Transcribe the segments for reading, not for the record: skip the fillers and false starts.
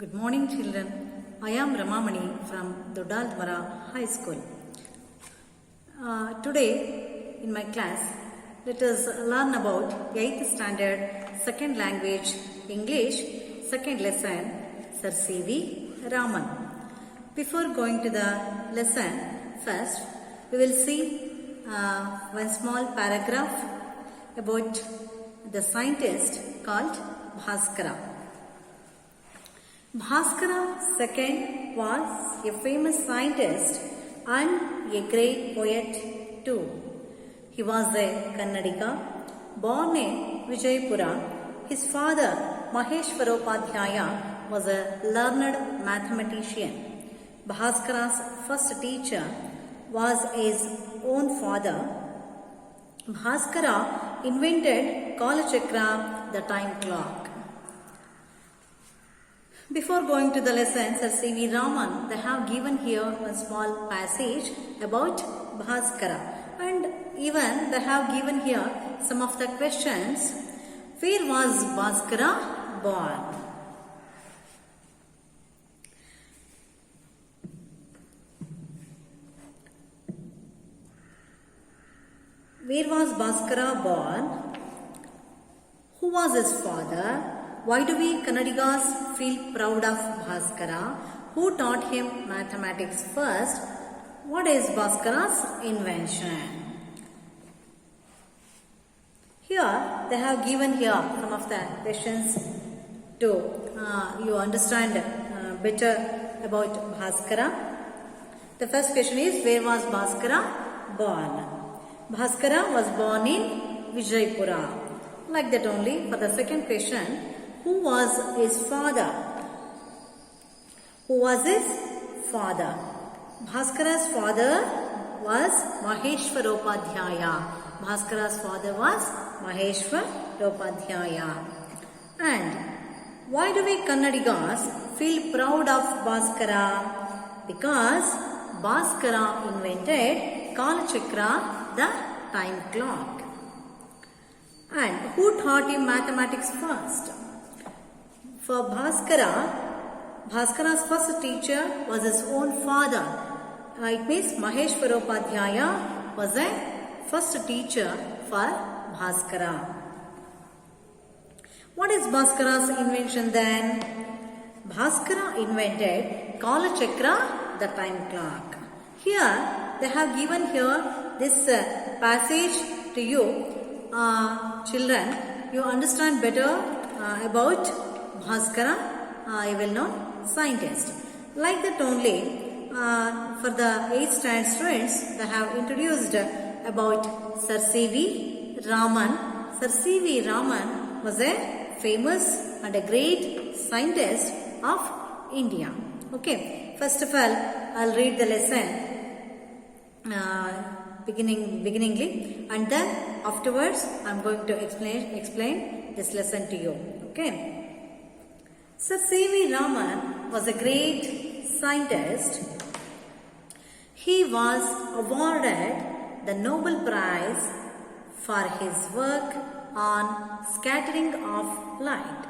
Good morning, children. I am Ramamani from Dodaldmara High School. Today, in my class, let us learn about 8th standard, second language, English, second lesson, Sir C.V. Raman. Before going to the lesson, first, we will see one small paragraph about the scientist called Bhaskara. Bhaskara II was a famous scientist and a great poet too. He was a Kannadiga, born in Vijaypura. His father, Maheshwaropadhyaya, was a learned mathematician. Bhaskara's first teacher was his own father. Bhaskara invented Kalachakra, the time clock. Before going to the lesson, Sir C.V. Raman, they have given here one small passage about Bhaskara. And even they have given here some of the questions. Where was Bhaskara born? Where was Bhaskara born? Who was his father? Why do we Kannadigas feel proud of Bhaskara? Who taught him mathematics first? What is Bhaskara's invention? Here they have given here some of the questions to you understand better about Bhaskara. The first question is, where was Bhaskara born? Bhaskara was born in Vijaypura. Like that only. For the second question, who was his father? Who was his father? Bhaskara's father was Maheshwaropadhyaya. Bhaskara's father was Maheshwaropadhyaya. And why do we Kannadigas feel proud of Bhaskara? Because Bhaskara invented Kalachakra, the time clock. And who taught him mathematics first? For Bhaskara's first teacher was his own father. It means Maheshwaropadhyaya was a first teacher for Bhaskara. What is Bhaskara's invention then? Bhaskara invented Kalachakra, the time clock. Here they have given here this passage to you. Children, you understand better about Bhaskara, a well-known scientist. Like that only, for the 8th standard students, they have introduced about Sir C.V. Raman. Sir C.V. Raman was a famous and a great scientist of India. Okay, first of all, I'll read the lesson beginningly, and then afterwards I'm going to explain this lesson to you. Okay. Sir C.V. Raman was a great scientist. He was awarded the Nobel Prize for his work on scattering of light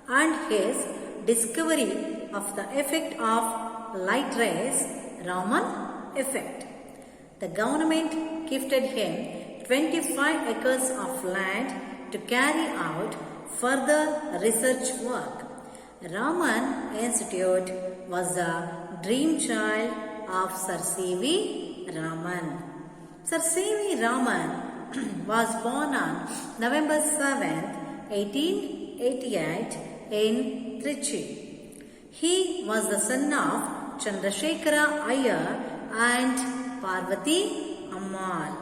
and his discovery of the effect of light rays, Raman effect. The government gifted him 25 acres of land to carry out further research work. Raman Institute was the dream child of Sir C.V. Raman. Sir C.V. Raman was born on November 7th, 1888 in Trichy. He was the son of Chandrasekhara Iyer and Parvati Ammal.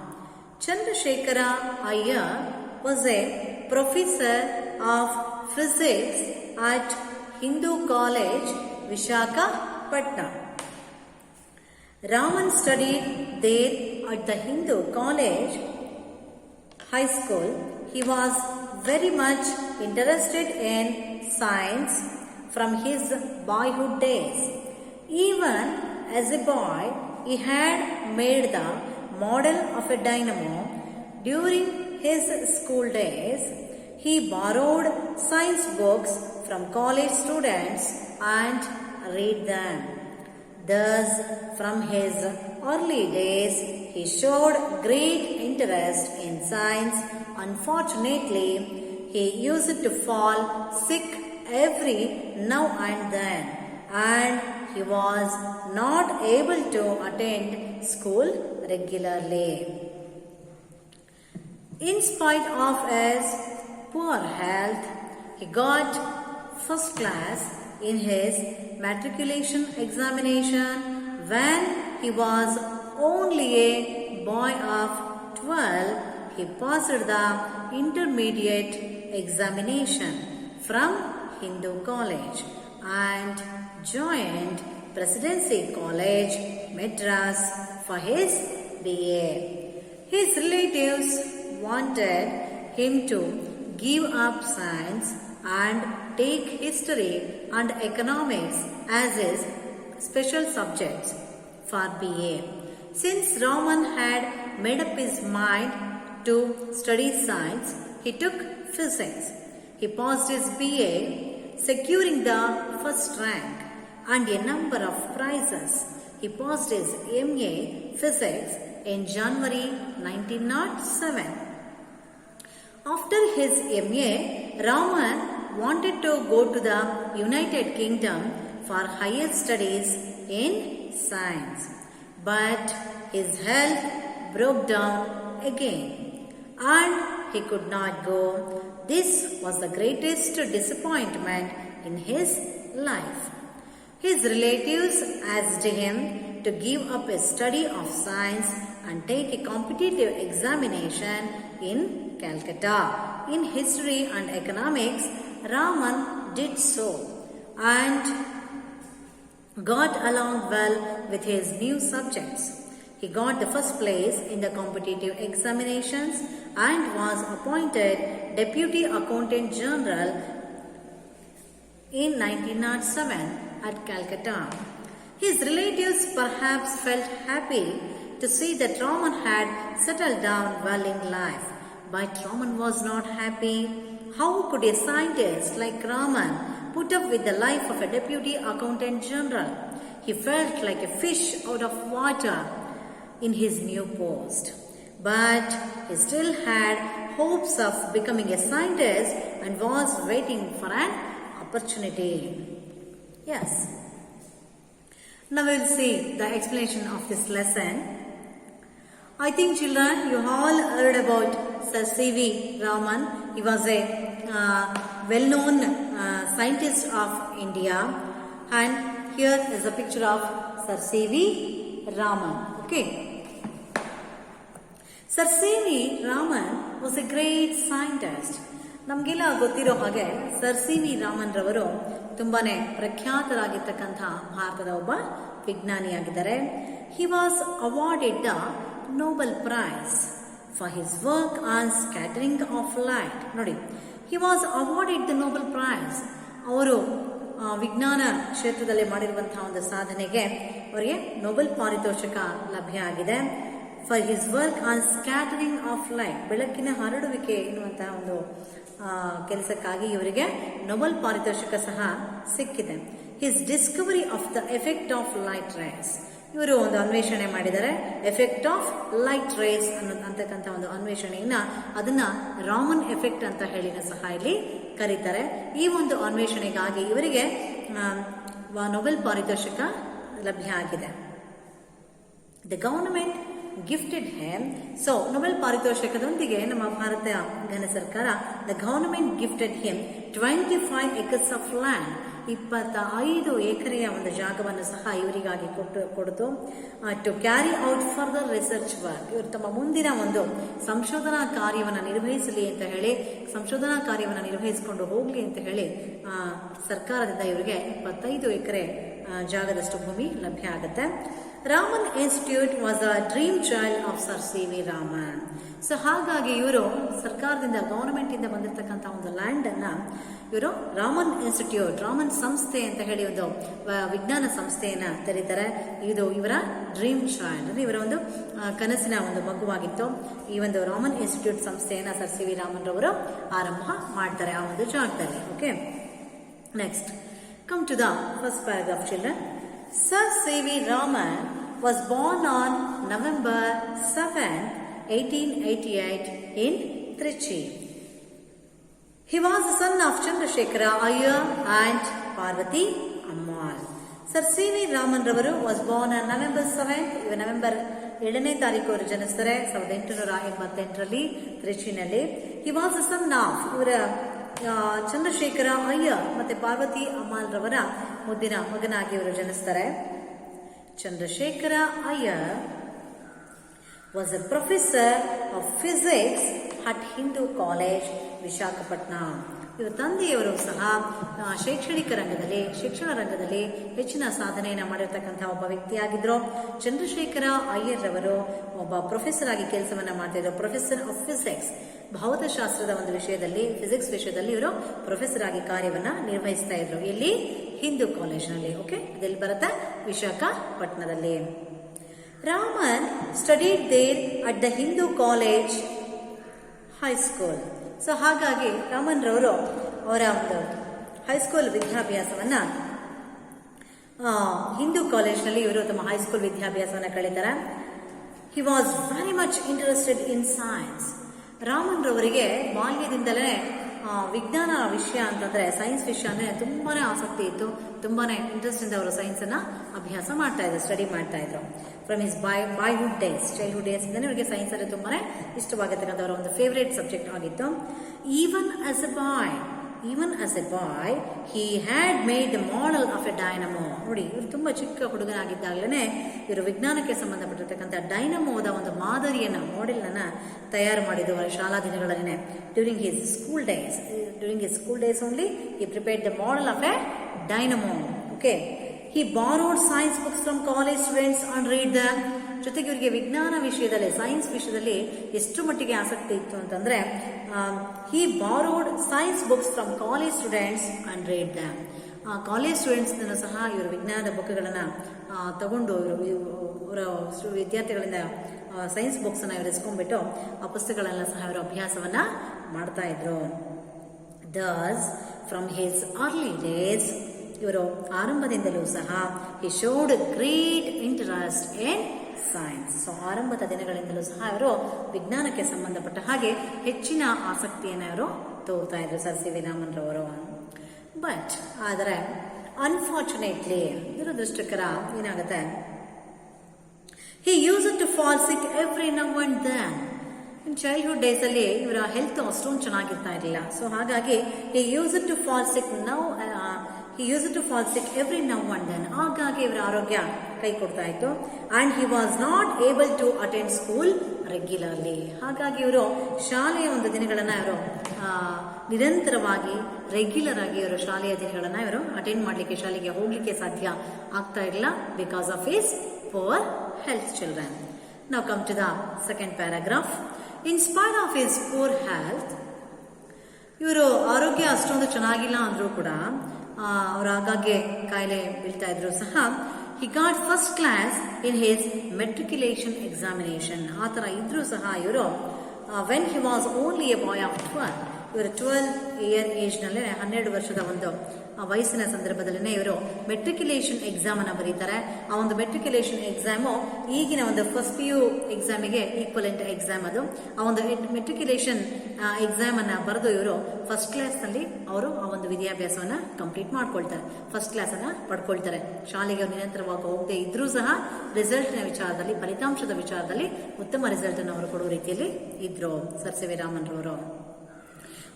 Chandrasekhara Iyer was a professor of physics at Hindu College, Visakhapatnam. Raman studied there at the Hindu College High School. He was very much interested in science from his boyhood days. Even as a boy, he had made the model of a dynamo. During his school days, he borrowed science books from college students and read them. Thus, from his early days, he showed great interest in science. Unfortunately, he used to fall sick every now and then, and he was not able to attend school regularly. In spite of his poor health, he got first class in his matriculation examination when he was only a boy of 12. He passed the intermediate examination from Hindu College and joined Presidency College, Madras for his BA. His relatives wanted him to give up science and take history and economics as his special subjects for BA. Since Raman had made up his mind to study science, he took physics. He passed his BA, securing the first rank and a number of prizes. He passed his MA Physics in January 1907. After his MA, Raman wanted to go to the United Kingdom for higher studies in science. But his health broke down again and he could not go. This was the greatest disappointment in his life. His relatives asked him to give up his study of science and take a competitive examination in Calcutta. In history and economics, Raman did so and got along well with his new subjects. He got the first place in the competitive examinations and was appointed Deputy Accountant General in 1907 at Calcutta. His relatives perhaps felt happy to see that Raman had settled down well in life. But Raman was not happy. How could a scientist like Raman put up with the life of a Deputy Accountant General? He felt like a fish out of water in his new post. But he still had hopes of becoming a scientist and was waiting for an opportunity. Yes. Now we will see the explanation of this lesson. I think children, you all heard about Sir C.V. Raman. He was a well-known scientist of India, and here is a picture of Sir C.V. Raman. Okay. Sir C.V. Raman was a great scientist. ನಮಗೆಲ್ಲ ಗೊತ್ತಿರೋ ಹಾಗೆ sir C V Raman ರವರು ತುಂಬಾನೇ ಪ್ರಖ್ಯಾತರಾಗಿರ್ತಕ್ಕಂತಹ ಭಾರತದ ಒಬ್ಬ ವಿಜ್ಞಾನಿಯಾಗಿದ್ದಾರೆ. He was awarded the Nobel prize for his work on scattering of light. ನೋಡಿ, he was awarded the Nobel prize. ಅವರು ವಿಜ್ಞಾನ ಕ್ಷೇತ್ರದಲ್ಲಿ ಮಾಡಿರುವಂತಹ ಒಂದು ಸಾಧನೆಗೆ ಅವರಿಗೆ ನೊಬೆಲ್ ಪಾರಿತೋಷಕ ಲಭ್ಯ ಆಗಿದೆ. For his work on scattering of light, ಬೆಳಕಿನ ಹರಡುವಿಕೆ ಎನ್ನುವಂತಹ ಒಂದು ಕೆಲಸಕ್ಕಾಗಿ ಇವರಿಗೆ ನೊಬೆಲ್ ಪಾರಿತೋಷಕ ಸಹ ಸಿಕ್ಕಿದೆ. His Discovery of the effect of light rays, ಇವರು ಒಂದು ಅನ್ವೇಷಣೆ ಮಾಡಿದ್ದಾರೆ. ಎಫೆಕ್ಟ್ ಆಫ್ ಲೈಟ್ ರೇಸ್ ಅಂತಕ್ಕಂಥ ಒಂದು ಅನ್ವೇಷಣೆಯನ್ನ ಅದನ್ನ ರಾಮನ್ ಎಫೆಕ್ಟ್ ಅಂತ ಹೇಳಿನ ಸಹ ಇಲ್ಲಿ ಕರೀತಾರೆ. ಈ ಒಂದು ಅನ್ವೇಷಣೆಗಾಗಿ ಇವರಿಗೆ ನೊಬೆಲ್ ಪಾರಿತೋಷಕ ಲಭ್ಯ ಆಗಿದೆ. The government gifted him. So Nobel ಪಾರಿತೋಷಕದೊಂದಿಗೆ ನಮ್ಮ ಭಾರತ ಘನ ಸರ್ಕಾರ the government gifted him 25 acres of land, 25 ಎಕರೆಯ ಒಂದು ಜಾಗವನ್ನು ಸಹ ಇವರಿಗಾಗಿ ಕೊಡ್ತು. To carry out further research work, ಇವರು ತಮ್ಮ ಮುಂದಿನ ಒಂದು ಸಂಶೋಧನಾ ಕಾರ್ಯವನ್ನು ನಿರ್ವಹಿಸಲಿ ಅಂತ ಹೇಳಿ, ಸಂಶೋಧನಾ ಕಾರ್ಯವನ್ನು ನಿರ್ವಹಿಸಿಕೊಂಡು ಹೋಗ್ಲಿ ಅಂತ ಹೇಳಿ ಸರ್ಕಾರದಿಂದ ಇವರಿಗೆ 25 ಎಕರೆ ಜಾಗದಷ್ಟು ಭೂಮಿ ಲಭ್ಯ ಆಗುತ್ತೆ. Raman institute was a dream child of sir C V Raman. So ಹಾಗಾಗಿ ಇವರು ಸರ್ಕಾರದಿಂದ ಗವರ್ನಮೆಂಟ್ ಇಂದ ಬಂದಿರತಕ್ಕಂಥ ಒಂದು ಲ್ಯಾಂಡ್ ಅನ್ನ ಇವರು ರಾಮನ್ ಇನ್ಸ್ಟಿಟ್ಯೂಟ್, ರಾಮನ್ ಸಂಸ್ಥೆ ಅಂತ ಹೇಳಿ ಒಂದು ವಿಜ್ಞಾನ ಸಂಸ್ಥೆಯನ್ನ ತೆರೀತಾರೆ. ಇದು ಇವರ ಡ್ರೀಮ್ ಚೈಲ್ಡ್, ಅಂದ್ರೆ ಇವರ ಒಂದು ಕನಸಿನ ಒಂದು ಮಗುವಾಗಿತ್ತು. ಈ ಒಂದು ರಾಮನ್ ಇನ್ಸ್ಟಿಟ್ಯೂಟ್ ಸಂಸ್ಥೆಯನ್ನ ಸರ್ ಸಿ ವಿ ರಾಮನ್ ರವರು ಆರಂಭ ಮಾಡ್ತಾರೆ ಆ ಒಂದು ಜಾಗದಲ್ಲಿ. Okay, Next, come to the first paragraph, children. Sir C.V. Raman was born on November 7, 1888 in Trichy. He was the son of Chandrasekhara Iyer and Parvati Ammal. Sir C.V. Raman Ravaru was born on November 7th, November 7ನೇ ತಾರೀಕು ಅವರು ಜನಿಸ್ತಾರೆ 1888ರಲ್ಲಿ ತ್ರಿಚಿನಲ್ಲಿ. He was the son of ಇವರ ಚಂದ್ರಶೇಖರ ಅಯ್ಯರ್ ಮತ್ತೆ ಪಾರ್ವತಿ ಅಮ್ಮಾಲ್ ರವರ ಮುದ್ದಿನ ಮಗನಾಗಿ ಇವರು ಜನಿಸ್ತಾರೆ. Chandrashekhara Iyer was a professor of physics at Hindu College, Visakhapatnam. ಇವರ ತಂದೆಯವರು ಸಹ ಶೈಕ್ಷಣಿಕ ರಂಗದಲ್ಲಿ ಶಿಕ್ಷಣ ರಂಗದಲ್ಲಿ ಹೆಚ್ಚಿನ ಸಾಧನೆಯನ್ನು ಮಾಡಿರ್ತಕ್ಕಂತಹ ಒಬ್ಬ ವ್ಯಕ್ತಿಯಾಗಿದ್ರು. ಚಂದ್ರಶೇಖರ ಅಯ್ಯರ್ ರವರು ಒಬ್ಬ ಪ್ರೊಫೆಸರ್ ಆಗಿ ಕೆಲಸವನ್ನ ಮಾಡ್ತಿದ್ರು. ಪ್ರೊಫೆಸರ್ ಆಫ್ ಫಿಸಿಕ್ಸ್, ಭೌತಶಾಸ್ತ್ರದ ಒಂದು ವಿಷಯದಲ್ಲಿ, ಫಿಸಿಕ್ಸ್ ವಿಷಯದಲ್ಲಿ ಇವರು ಪ್ರೊಫೆಸರ್ ಆಗಿ ಕಾರ್ಯವನ್ನ ನಿರ್ವಹಿಸ್ತಾ ಇದ್ರು. ಇಲ್ಲಿ ಹಿಂದೂ ಕಾಲೇಜ್ನಲ್ಲಿ. ಓಕೆ, ಅದೆಲ್ಲಿ ಬರುತ್ತೆ? ವಿಶಾಖಪಟ್ಟಣದಲ್ಲಿ. Raman studied there at the Hindu college high school. So ಹಾಗಾಗಿ ರಾಮನ್ ರವರು ಅವರ ಒಂದು ಹೈಸ್ಕೂಲ್ ವಿದ್ಯಾಭ್ಯಾಸವನ್ನ ಹಿಂದೂ ಕಾಲೇಜ್ನಲ್ಲಿ ಇವರು ತಮ್ಮ ಹೈಸ್ಕೂಲ್ ವಿದ್ಯಾಭ್ಯಾಸವನ್ನ ಕಳೀತಾರೆ. He was very much interested in science. Raman ರವರಿಗೆ ಬಾಲ್ಯದಿಂದಲೇ ವಿಜ್ಞಾನ ವಿಷಯ ಅಂತಂದ್ರೆ, ಸೈನ್ಸ್ ವಿಷಯ ಅಂದ್ರೆ ತುಂಬಾನೇ ಆಸಕ್ತಿ ಇತ್ತು. ತುಂಬಾನೇ ಇಂಟ್ರೆಸ್ಟ್ ಇಂದ ಅವರು ಸೈನ್ಸ್ ಅನ್ನ ಅಭ್ಯಾಸ ಮಾಡ್ತಾ ಇದ್ರು, ಸ್ಟಡಿ ಮಾಡ್ತಾ ಇದ್ರು. From his boyhood days, childhood days ಇಂದಾನೆ ಅವರಿಗೆ ಸೈನ್ಸ್ ಅಂದ್ರೆ ತುಂಬಾನೇ ಇಷ್ಟವಾಗಿರ್ತಕ್ಕಂಥ ಅವರ ಒಂದು ಫೇವರೇಟ್ ಸಬ್ಜೆಕ್ಟ್ ಆಗಿತ್ತು. Even as a boy he had made the model of a dynamo. ನೋಡಿ, ಇವರು ತುಂಬಾ ಚಿಕ್ಕ ಹುಡುಗನಾಗಿದ್ದಾಗಲೇ ಇವರು ವಿಜ್ಞಾನಕ್ಕೆ ಸಂಬಂಧಪಟ್ಟಿರ್ತಕ್ಕಂಥ ಡೈನಮೋದ ಒಂದು ಮಾದರಿಯನ್ನ, ಮಾಡೆಲ್ ಅನ್ನ ತಯಾರು ಮಾಡಿದ್ರು ಅವರ ಶಾಲಾ ದಿನಗಳಲ್ಲೇ. During his school days only he prepared the model of a dynamo. Okay, he borrowed science books from college students and read them. ಜೊತೆಗೆ ಇವರಿಗೆ ವಿಜ್ಞಾನ ವಿಷಯದಲ್ಲಿ, ಸೈನ್ಸ್ ವಿಷಯದಲ್ಲಿ ಎಷ್ಟು ಮಟ್ಟಿಗೆ ಆಸಕ್ತಿ ಇತ್ತು ಅಂತಂದ್ರೆ, he borrowed science books from college students and read them. College students ಸಹ ಇವರು ವಿಜ್ಞಾನದ ಬುಕ್ಗಳನ್ನ ತಗೊಂಡು ಅವರ ವಿದ್ಯಾರ್ಥಿಗಳಿಂದ ಸೈನ್ಸ್ ಬುಕ್ಸ್ ಅನ್ನ ಇವರು ಇಸ್ಕೊಂಡ್ಬಿಟ್ಟು ಆ ಪುಸ್ತಕಗಳನ್ನ ಸಹ ಇವರು ಅಭ್ಯಾಸವನ್ನ ಮಾಡ್ತಾ ಇದ್ರು. Thus, from his early days, ಇವರು ಆರಂಭದಿಂದಲೂ ಸಹ he showed great interest in science. So ಆರಂಭದ ದಿನಗಳಿಂದಲೂ ಸಹ ಇವರು ವಿಜ್ಞಾನಕ್ಕೆ ಸಂಬಂಧಪಟ್ಟ ಹಾಗೆ ಹೆಚ್ಚಿನ ಆಸಕ್ತಿಯನ್ನು ಇವರು ತೋರ್ತಾ ಇದ್ರು, ಸರ್ ಸಿ ವಿ ರಾಮನ್ ರವರು. ಬಟ್ ಆದರೆ ಅನ್ಫಾರ್ಚುನೇಟ್ಲಿ, ದುರದೃಷ್ಟಕರ ಏನಾಗುತ್ತೆ, he used to fall sick every now and then. Childhood days ಅಲ್ಲಿ ಇವರ ಹೆಲ್ತ್ ಅಷ್ಟೊಂದು ಚೆನ್ನಾಗಿರ್ತಾ ಇರಲಿಲ್ಲ. ಸೊ ಹಾಗಾಗಿ he used to fall sick every now and then. ಹಾಗಾಗಿ ಇವರ ಆರೋಗ್ಯ ಕೈ ಕೊಡ್ತಾ ಇತ್ತು. And he was not able to attend school regularly. ಹಾಗಾಗಿ ಇವರು ಶಾಲೆಯ ಒಂದು ದಿನಗಳನ್ನ ಇವರು ನಿರಂತರವಾಗಿ ರೆಗ್ಯುಲರ್ ಆಗಿ ಇವರು ಶಾಲೆಯ ದಿನಗಳನ್ನ ಇವರು ಅಟೆಂಡ್ ಮಾಡ್ಲಿಕ್ಕೆ, ಶಾಲೆಗೆ ಹೋಗ್ಲಿಕ್ಕೆ ಸಾಧ್ಯ ಆಗ್ತಾ ಇರಲಿಲ್ಲ, because of his poor health. Children, now come to the second paragraph. In spite of his poor health, ಇವರು ಆರೋಗ್ಯ ಅಷ್ಟೊಂದು ಚೆನ್ನಾಗಿಲ್ಲ ಅಂದ್ರೂ ಕೂಡ ಅವರು ಆಗಾಗ್ಗೆ ಕಾಯಿಲೆ ಬೀಳ್ತಾ ಇದ್ರು ಸಹ, he got first class in his matriculation examination. ಆ ತರ ಇದ್ರೂ ಸಹ ಇವರು when he was only a boy of 12, ಇವರು 12 ಇಯರ್ ಏಜ್ ನಲ್ಲೇ, 12 ವರ್ಷದ ಒಂದು ವಯಸ್ಸಿನ ಸಂದರ್ಭದಲ್ಲೇ ಇವರು ಮೆಟ್ರಿಕ್ಯುಲೇಷನ್ ಎಕ್ಸಾಮ್ ಅನ್ನ ಬರೀತಾರೆ. ಆ ಒಂದು ಮೆಟ್ರಿಕ್ಯುಲೇಷನ್ ಎಕ್ಸಾಮು ಈಗಿನ ಒಂದು ಫಸ್ಟ್ PU ಎಕ್ಸಾಮಿಗೆ ಈಕ್ವಲೆಂಟ್ ಎಕ್ಸಾಮ್ ಅದು. ಆ ಒಂದು ಮೆಟ್ರಿಕ್ಯುಲೇಷನ್ ಎಕ್ಸಾಮ್ ಅನ್ನ ಬರೆದು ಇವರು ಫಸ್ಟ್ ಕ್ಲಾಸ್ ನಲ್ಲಿ ಅವರು ಆ ಒಂದು ವಿದ್ಯಾಭ್ಯಾಸವನ್ನ ಕಂಪ್ಲೀಟ್ ಮಾಡ್ಕೊಳ್ತಾರೆ, ಫಸ್ಟ್ ಕ್ಲಾಸ್ ಅನ್ನ ಪಡ್ಕೊಳ್ತಾರೆ. ಶಾಲೆಗೆ ನಿರಂತರವಾಗಿ ಹೋಗದೆ ಇದ್ರೂ ಸಹ ರಿಸಲ್ಟ್ ನ ವಿಚಾರದಲ್ಲಿ, ಫಲಿತಾಂಶದ ವಿಚಾರದಲ್ಲಿ ಉತ್ತಮ ರಿಸಲ್ಟ್ ಅನ್ನು ಅವರು ಕೊಡುವ ರೀತಿಯಲ್ಲಿ ಇದ್ರು ಸರ್ ಸಿ ವಿ ರಾಮನ್ ರವರು.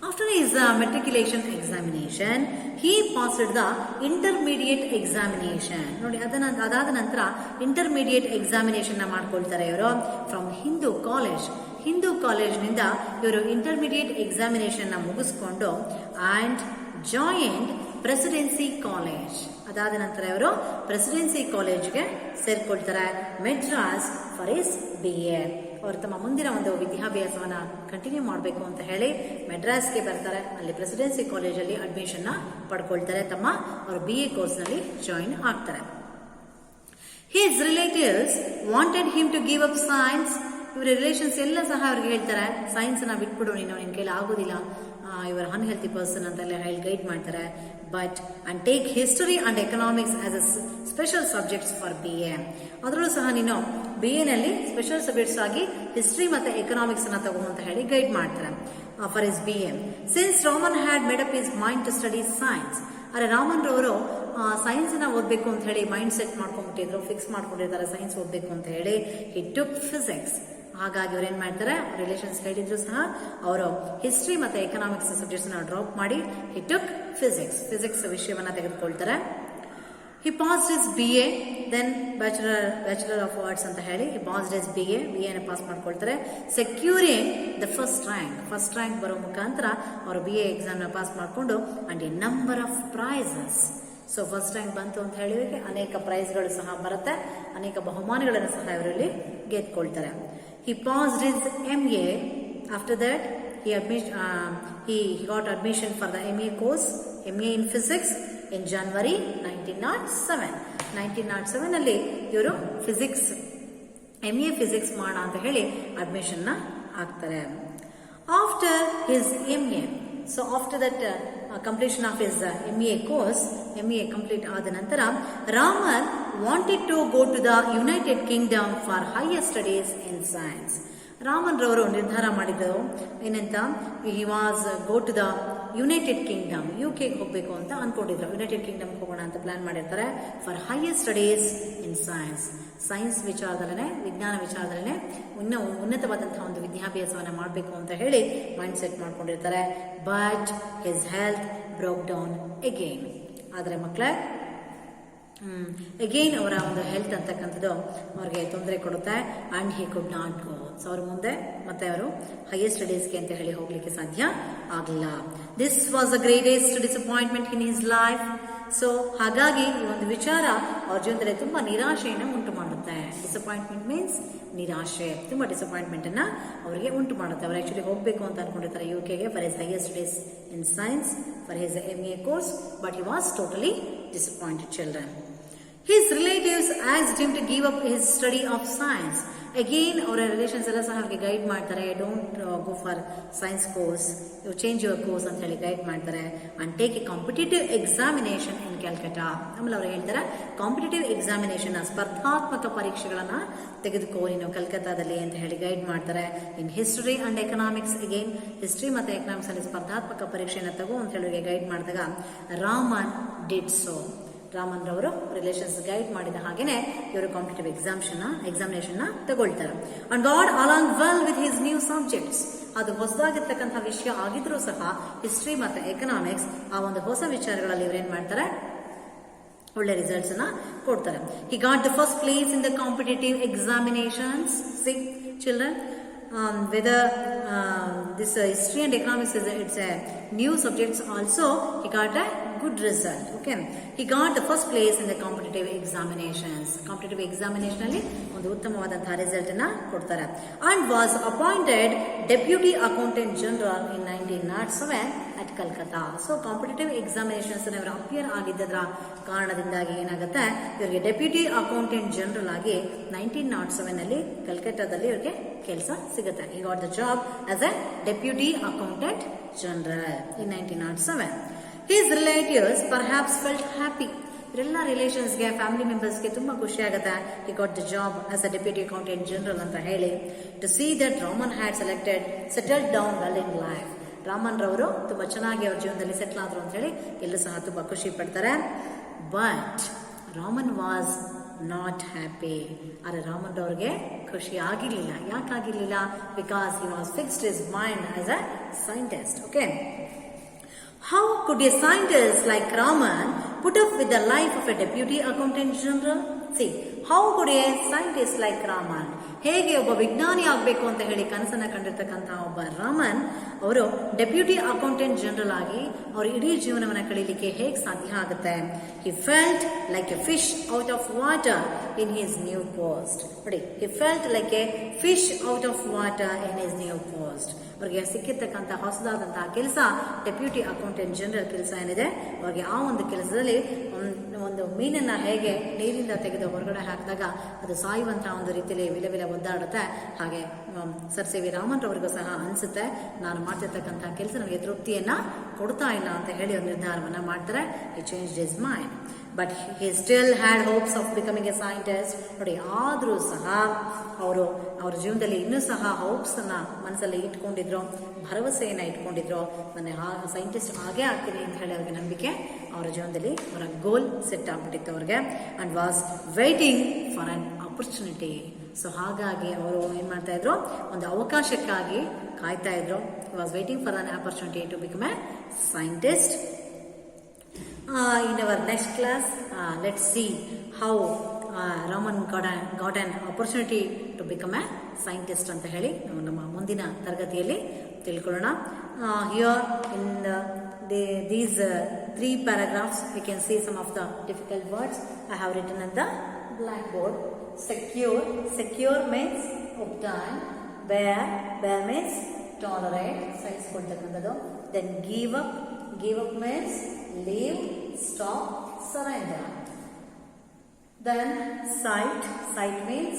After his matriculation examination, he passed the intermediate examination. ನೋಡಿ, ಅದಾದ ನಂತರ ಇಂಟರ್ಮೀಡಿಯೇಟ್ ಎಕ್ಸಾಮಿನೇಷನ್ ನ ಮಾಡ್ಕೊಳ್ತಾರೆ ಇವರು ಫ್ರಮ್ ಹಿಂದೂ ಕಾಲೇಜ್ನಿಂದ ಇವರು ಇಂಟರ್ಮೀಡಿಯೇಟ್ ಎಕ್ಸಾಮಿನೇಷನ್ ನ ಮುಗಿಸ್ಕೊಂಡು ಅಂಡ್ ಜಾಯಿಂಡ್ ಪ್ರೆಸಿಡೆನ್ಸಿ ಕಾಲೇಜ್. ಅದಾದ ನಂತರ ಇವರು ಪ್ರೆಸಿಡೆನ್ಸಿ ಕಾಲೇಜ್ಗೆ ಸೇರ್ಕೊಳ್ತಾರೆ, ಮೆಡ್ರಾಸ್ ಫಾರ್ ಹಿಸ್ BA. ಅವರು ತಮ್ಮ ಮುಂದಿನ ಒಂದು ವಿದ್ಯಾಭ್ಯಾಸವನ್ನ ಕಂಟಿನ್ಯೂ ಮಾಡಬೇಕು ಅಂತ ಹೇಳಿ ಮೆಡ್ರಾಸ್ಗೆ ಬರ್ತಾರೆ. ಅಲ್ಲಿ ಪ್ರೆಸಿಡೆನ್ಸಿ ಕಾಲೇಜಲ್ಲಿ ಅಡ್ಮಿಷನ್ ನ ಪಡ್ಕೊಳ್ತಾರೆ, ತಮ್ಮ ಅವರು BA ಕೋರ್ಸ್ ನಲ್ಲಿ ಜಾಯಿನ್ ಆಗ್ತಾರೆ. His relatives wanted him to give up science. ಇವರ ರಿಲೇಷನ್ಸ್ ಎಲ್ಲ ಸಹ ಅವ್ರಿಗೆ ಹೇಳ್ತಾರೆ, ಸೈನ್ಸ್ ನ ಬಿಟ್ಬಿಡು, ನಿನ್ನ ಕೈಲಿ ಆಗೋದಿಲ್ಲ, ಇವರ ಅನ್ಹೆಲ್ತಿ ಪರ್ಸನ್ ಅಂತೆಲ್ಲ ಹೇಳಿ ಗೈಡ್ ಮಾಡ್ತಾರೆ. and take history and economics as a special subjects for BA. ಅದರಲ್ಲೂ ಸಹ ನೀನು BA ನಲ್ಲಿ ಸ್ಪೆಷಲ್ ಸಬ್ಜೆಕ್ಟ್ಸ್ ಆಗಿ ಹಿಸ್ಟ್ರಿ ಮತ್ತೆ ಎಕನಾಮಿಕ್ಸ್ ಅನ್ನ ತಗೋ ಅಂತ ಹೇಳಿ ಗೈಡ್ ಮಾಡ್ತಾರೆ for his BA. Since Raman had made up his mind to study science, ಆದರೆ ರಾಮನ್ ರವರು ಸೈನ್ಸ್ ನ ಓದಬೇಕು ಅಂತ ಹೇಳಿ ಮೈಂಡ್ ಸೆಟ್ ಮಾಡ್ಕೊಂಡ್ಬಿಟ್ಟಿದ್ರು, ಫಿಕ್ಸ್ ಮಾಡ್ಕೊಂಡಿರ್ತಾರೆ ಸೈನ್ಸ್ ಓದಬೇಕು ಅಂತ ಹೇಳಿ. He took physics. ಹಾಗಾಗಿ ಅವ್ರು ಏನ್ ಮಾಡ್ತಾರೆ, ರಿಲೇಷನ್ಸ್ ಹೇಳಿದ್ರು ಸಹ ಅವರು ಹಿಸ್ಟ್ರಿ ಮತ್ತೆ ಎಕನಾಮಿಕ್ಸ್ ಸಬ್ಜೆಕ್ಟ್ಸ್ ನ ಡ್ರಾಪ್ ಮಾಡಿ ಹಿ ಟುಕ್ ಫಿಸಿಕ್ಸ್ ವಿಷಯವನ್ನ ತೆಗೆದುಕೊಳ್ತಾರೆ. He passed his BA, then bachelor of arts ಅಂತ ಹೇಳಿ ಹಿ ಪಾಸ್ಡ್ ಹಿಸ್ BA ನ ಪಾಸ್ ಮಾಡ್ಕೊಳ್ತಾರೆ, ಸೆಕ್ಯೂರಿಂಗ್ ದ ಫಸ್ಟ್ ರ್ಯಾಂಕ್ ಬರೋ ಮುಖಾಂತರ ಅವರು BA ಎಕ್ಸಾಮ್ ನ ಪಾಸ್ ಮಾಡಿಕೊಂಡು and a number of prizes. So first rank ಬಂತು ಅಂತ ಹೇಳಿದ್ರೆ ಅನೇಕ ಪ್ರೈಸ್ಗಳು ಸಹ ಬರುತ್ತೆ, ಅನೇಕ ಬಹುಮಾನಗಳನ್ನು ಸಹ ಇವರಲ್ಲಿ ಗೆದ್ಕೊಳ್ತಾರೆ. He passed his MA. After that, he got admission for the MA course, MA in Physics in January 1907. 1907 ಅಲ್ಲಿ ಇವರು ಫಿಸಿಕ್ಸ್ MA ಫಿಸಿಕ್ಸ್ ಮಾಡೋಣ ಅಂತ ಹೇಳಿ ಅಡ್ಮಿಷನ್ ನ ಆಗ್ತಾರೆ. After his MA, so after that completion of his MA course, MA complete ಆದ ನಂತರ Raman wanted to go to the United Kingdom for higher studies in science. Raman ರವರು ನಿರ್ಧಾರ ಮಾಡಿದ್ರು ಏನಂತ, he was go to the United Kingdom, UK ಹೋಗ್ಬೇಕು ಅಂತ ಅನ್ಕೊಂಡಿದ್ರು. United Kingdom ಹೋಗೋಣ ಅಂತ ಪ್ಲಾನ್ ಮಾಡಿರ್ತಾರೆ for higher studies in science ವಿಚಾರದಲ್ಲೇ, ವಿಜ್ಞಾನ ವಿಚಾರದಲ್ಲೇ ಉನ್ನತವಾದಂತಹ ಒಂದು ವಿದ್ಯಾಭ್ಯಾಸವನ್ನ ಮಾಡಬೇಕು ಅಂತ ಹೇಳಿ ಮೈಂಡ್ ಸೆಟ್ ಮಾಡ್ಕೊಂಡಿರ್ತಾರೆ. But his health broke down again. ಆದರೆ ಮಕ್ಕಳೇ ಅಗೇನ್ ಅವರ ಒಂದು ಹೆಲ್ತ್ ಅಂತಕ್ಕಂಥದ್ದು ಅವ್ರಿಗೆ ತೊಂದರೆ ಕೊಡುತ್ತೆ and he could not go. So ಅವ್ರ ಮುಂದೆ ಮತ್ತೆ ಅವರು ಹೈಯರ್ ಸ್ಟಡೀಸ್ಗೆ ಅಂತ ಹೇಳಿ ಹೋಗ್ಲಿಕ್ಕೆ ಸಾಧ್ಯ ಆಗಲಿಲ್ಲ. This was the greatest disappointment in his life. So ಹಾಗಾಗಿ ಈ ಒಂದು ವಿಚಾರ ಅವ್ರ ಜೀವನದಲ್ಲಿ ತುಂಬಾ ನಿರಾಶೆಯನ್ನು ಉಂಟು ಮಾಡುತ್ತೆ. ಡಿಸಪಾಯಿಂಟ್ಮೆಂಟ್ ಮೀನ್ಸ್ ನಿರಾಶೆ, ತುಂಬಾ ಡಿಸಪಾಯಿಂಟ್ಮೆಂಟ್ ಅನ್ನ ಅವರಿಗೆ ಉಂಟು ಮಾಡುತ್ತೆ. ಅವ್ರು ಆಕ್ಚುಲಿ ಹೋಗ್ಬೇಕು ಅಂತ ಅನ್ಕೊಂಡಿರ್ತಾರೆ UKಗೆ for his higher studies in science for his MA course, but he was totally disappointed children. His relatives asked him to give up his study of science. Again, ಅವರ ರಿಲೇಷನ್ಸ್ ಎಲ್ಲ ಸಹ ಅವ್ರಿಗೆ ಗೈಡ್ ಮಾಡ್ತಾರೆ, don't go for science course, you change your course ಅಂತ ಹೇಳಿ guide ಮಾಡ್ತಾರೆ. And take a competitive examination in Calcutta. ಆಮೇಲೆ ಅವ್ರು ಹೇಳ್ತಾರೆ ಕಾಂಪಿಟೇಟಿವ್ ಎಕ್ಸಾಮಿನೇಷನ್, ಸ್ಪರ್ಧಾತ್ಮಕ ಪರೀಕ್ಷೆಗಳನ್ನ ತೆಗೆದುಕೋ ನೀನು ಕಲ್ಕತ್ತಾದಲ್ಲಿ ಅಂತ ಹೇಳಿ ಗೈಡ್ ಮಾಡ್ತಾರೆ. In history and economics, again history ಮತ್ತೆ ಎಕನಾಮಿಕ್ಸ್ ಅಲ್ಲಿ ಸ್ಪರ್ಧಾತ್ಮಕ ಪರೀಕ್ಷೆಯನ್ನು ತಗೋ ಅಂತ ಹೇಳಿ ಗೈಡ್ ಮಾಡಿದಾಗ ರಾಮನ್ ಡಿಡ್ ಸೋ. ರಾಮನ್ ರವರು ರಿಲೇಷನ್ಸ್ ಗೈಡ್ ಮಾಡಿದ ಹಾಗೇನೆ ಇವರು ಕಾಂಪಿಟೇಟಿವ್ ಎಕ್ಸಾಮಿನೇಷನ್ ನ ತಗೊಳ್ತಾರೆ. And god along well with his new subjects. ಅದು ಹೊಸದಾಗಿರ್ತಕ್ಕಂಥ ವಿಷಯ ಆಗಿದ್ರೂ ಸಹ ಹಿಸ್ಟ್ರಿ ಮತ್ತೆ ಎಕನಾಮಿಕ್ಸ್ ಆ ಒಂದು ಹೊಸ ವಿಚಾರಗಳಲ್ಲಿ ಇವ್ರು ಏನ್ ಮಾಡ್ತಾರೆ, ಒಳ್ಳೆ ರಿಸಲ್ಟ್ಸ್ ಅನ್ನ ಕೊಡ್ತಾರೆ. He got the first place in the competitive examinations. See children, whether this history and economics it's a new subjects also, he got a good result. Okay, he got the first place in the competitive examinations. Competitive examination ಅಲ್ಲಿ ಒಂದು ಉತ್ತಮವಾದಂತಹ result ಅನ್ನ ಕೊಡ್ತಾರೆ. and was appointed deputy accountant general in 1907 at Calcutta. so competitive examinations ಇವರು appear ಆಗಿದ್ದರ ಕಾರಣದಿಂದಾಗಿ ಏನಾಗುತ್ತೆ, ಇವರಿಗೆ deputy accountant general ಆಗಿ 1907 ನಲ್ಲಿ ಕಲ್ಕತ್ತಾದಲ್ಲಿ ಇವರಿಗೆ ಕೆಲಸ ಸಿಗುತ್ತೆ. he got the job as a deputy accountant general in 1907. his relatives perhaps felt happy. ಇವರೆಲ್ಲ ರಿಲೇಷನ್ಸ್ಗೆ, ಫ್ಯಾಮಿಲಿ ಮೆಂಬರ್ಸ್ಗೆ ತುಂಬಾ ಖುಷಿ ಆಗುತ್ತೆ he got the job as a deputy accountant general ಅಂತ ಹೇಳಿ. to see that Raman had settled down well in life. Raman ರವರು ತುಂಬಾ ಚೆನ್ನಾಗಿ ಅವ್ರ ಜೀವನದಲ್ಲಿ ಸೆಟ್ಲ್ ಆದ್ರು ಅಂತ ಹೇಳಿ ಎಲ್ಲರೂ ಸಹ ತುಂಬಾ ಖುಷಿ ಪಡ್ತಾರೆ. But Raman was not happy. ಆದರೆ ರಾಮನ್ ರವ್ರಿಗೆ ಖುಷಿ ಆಗಿರ್ಲಿಲ್ಲ. ಯಾಕಾಗಿರ್ಲಿಲ್ಲ? Because he was fixed his mind as a scientist. Okay, how could a scientist like Raman put up with the life of a deputy accountant general? See, how could a scientist like Raman, ಹೇಗೆ ಒಬ್ಬ ವಿಜ್ಞಾನಿ ಆಗಬೇಕು ಅಂತ ಹೇಳಿ ಕನಸನ್ನ ಕಂಡಿರ್ತಕ್ಕಂತಹ ಒಬ್ಬ ರಾಮನ್ ಅವರು deputy accountant general ಆಗಿ ಅವರು ಇಡೀ ಜೀವನವನ್ನ ಕಳೀಲಿಕ್ಕೆ ಹೇಗೆ ಸಾಧ್ಯ ಆಗುತ್ತೆ? he felt like a fish out of water in his new post. ನೋಡಿ, he felt like a fish out of water in his new post. ಅವ್ರಿಗೆ ಸಿಕ್ಕಿರ್ತಕ್ಕಂಥ ಹೊಸದಾದಂತಹ ಕೆಲಸ ಡೆಪ್ಯೂಟಿ ಅಕೌಂಟೆಂಟ್ ಜನರಲ್ ಕೆಲಸ ಏನಿದೆ, ಅವ್ರಿಗೆ ಆ ಒಂದು ಕೆಲಸದಲ್ಲಿ ಒಂದು ಮೀನನ್ನ ಹೇಗೆ ನೀರಿಂದ ತೆಗೆದು ಹೊರಗಡೆ ಹಾಕಿದಾಗ ಅದು ಸಾಯುವಂತಹ ಒಂದು ರೀತಿಯಲ್ಲಿ ವಿಲ ಒದ್ದಾಡುತ್ತೆ, ಹಾಗೆ ಸರ್ ಸಿ ವಿ ರಾಮನ್ ಅವರಿಗೂ ಸಹ ಅನಿಸುತ್ತೆ ನಾನು ಮಾಡ್ತಿರ್ತಕ್ಕಂಥ ಕೆಲಸ ನನಗೆ ತೃಪ್ತಿಯನ್ನ ಕೊಡ್ತಾ ಇಲ್ಲ ಅಂತ ಹೇಳಿ ಒಂದು ನಿರ್ಧಾರವನ್ನ ಮಾಡ್ತಾರೆ. he changed his mind but he still had hopes of becoming a scientist. ನೋಡಿ, ಆದ್ರೂ ಸಹ ಅವ್ರ ಜೀವನದಲ್ಲಿ ಇನ್ನೂ ಸಹ ಹೋಪ್ಸ್ ಅನ್ನ ಮನಸ್ಸಲ್ಲಿ ಇಟ್ಕೊಂಡಿದ್ರು, ಭರವಸೆಯನ್ನ ಇಟ್ಕೊಂಡಿದ್ರು. ನಾನು ಸೈಂಟಿಸ್ಟ್ ಆಗೇ ಆಗ್ತೀನಿ ಅಂತ ಹೇಳಿ ಅವ್ರಿಗೆ ನಂಬಿಕೆ ಅವರ ಜೀವನದಲ್ಲಿ ಅವರ ಗೋಲ್ ಸೆಟ್ ಆಗ್ಬಿಟ್ಟಿತ್ತು ಅವ್ರಿಗೆ. And was waiting for an opportunity. So ಹಾಗಾಗಿ ಅವರು ಏನ್ ಮಾಡ್ತಾ ಇದ್ರು, ಒಂದು ಅವಕಾಶಕ್ಕಾಗಿ ಕಾಯ್ತಾ ಇದ್ರು. Was waiting for an opportunity to become a scientist. In our next class, let's see how Raman got an opportunity to become a scientist ಅಂತ ಹೇಳಿ ನಾವು ನಮ್ಮ ಮುಂದಿನ ತರಗತಿಯಲ್ಲಿ ತಿಳ್ಕೊಳ್ಳೋಣ. Here in these 3 paragraphs we can see some of the difficult words I have written on the blackboard. Secure means obtain, bear means tolerate, size ಕೊಡ್ತಕ್ಕಂಥದ್ದು. Then give up means leave, stop, surrender. Then sight means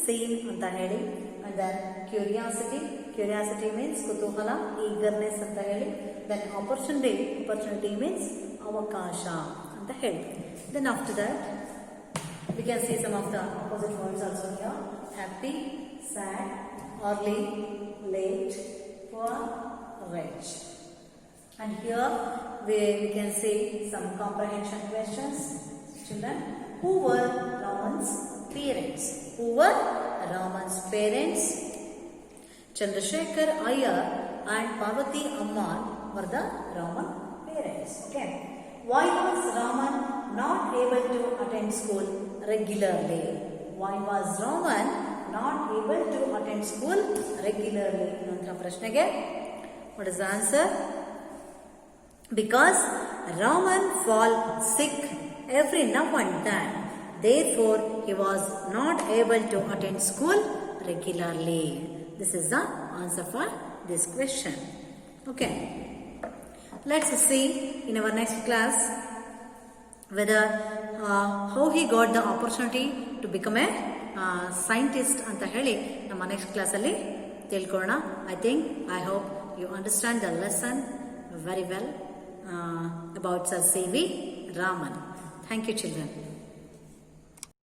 seen ಅಂತ ಹೇಳಿ. And then curiosity means ಕುತೂಹಲ, eagerness ಅಂತ ಹೇಳಿ. Then opportunity means ಅವಕಾಶ ಅಂತ ಹೇಳಿ. Then after that we can see some of the opposite words also here. Happy, sad, early, late, poor, rich. And here we can see some comprehension questions. Children, who were Raman's parents? Chandrasekhar Iyer and Parvati Amman were the Raman parents. Okay. Why was Raman not able to attend school regularly? ಅನ್ನುವಂಥ ಪ್ರಶ್ನೆಗೆ what is the answer? Because Raman fall sick every now and then, therefore he was not able to attend school regularly. This is the answer for this question. Okay, let's see in our next class whether how he got the opportunity to become a scientist ಅಂತ ಹೇಳಿ ನಮ್ಮ next ಕ್ಲಾಸಲ್ಲಿ ತಿಳ್ಕೊಳ್ಳೋಣ. I hope you understand the lesson very well about Sir C.V. Raman. Thank you, children.